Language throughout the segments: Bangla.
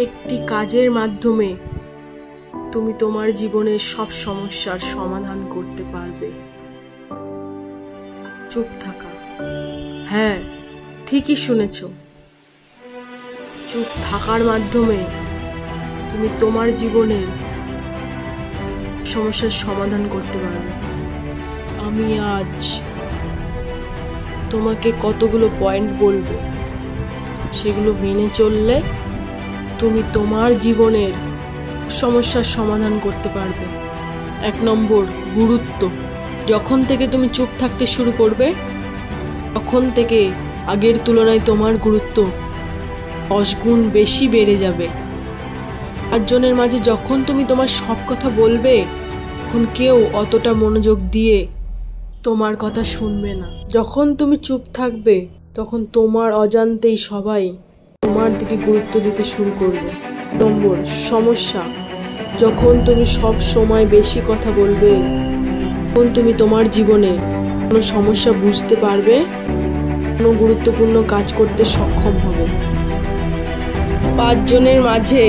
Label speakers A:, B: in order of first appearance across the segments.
A: একটি কাজের মাধ্যমে তুমি তোমার জীবনের সব সমস্যার সমাধান করতে পারবে। চুপ থাকা। হ্যাঁ, ঠিকই শুনেছ। চুপ থাকার মাধ্যমে তুমি তোমার জীবনের সমস্যার সমাধান করতে পারবে। আমি আজ তোমাকে কতগুলো পয়েন্ট বলবো, সেগুলো মেনে চললে তুমি তোমার জীবনের সমস্যার সমাধান করতে পারবে। 1 নম্বর, গুরুত্ব। যখন থেকে তুমি চুপ থাকতে শুরু করবে, তখন থেকে আগের তুলনায় তোমার গুরুত্ব 10 গুণ বেশি বেড়ে যাবে। 5 জনের মাঝে যখন তুমি তোমার সব কথা বলবে, তখন কেউ অতটা মনোযোগ দিয়ে তোমার কথা শুনবে না। যখন তুমি চুপ থাকবে, তখন তোমার অজান্তেই সবাই তোমার দিকে গুরুত্ব দিতে শুরু করবে। নম্বর, সমস্যা। যখন তুমি সব সময় বেশি কথা বলবে, তখন তুমি তোমার জীবনে কোনো সমস্যা বুঝতে পারবে, কোনো গুরুত্বপূর্ণ কাজ করতে সক্ষম হবে। 5 জনের মাঝে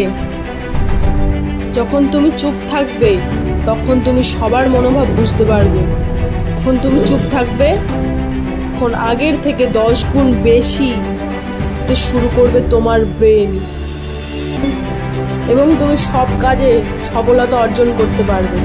A: যখন তুমি চুপ থাকবে, তখন তুমি সবার মনোভাব বুঝতে পারবে। যখন তুমি চুপ থাকবে, তখন আগের থেকে 10 গুণ বেশি শুরু করবে তোমার ব্রেন, এবং তুমি সব কাজে সফলতা অর্জন করতে পারবে।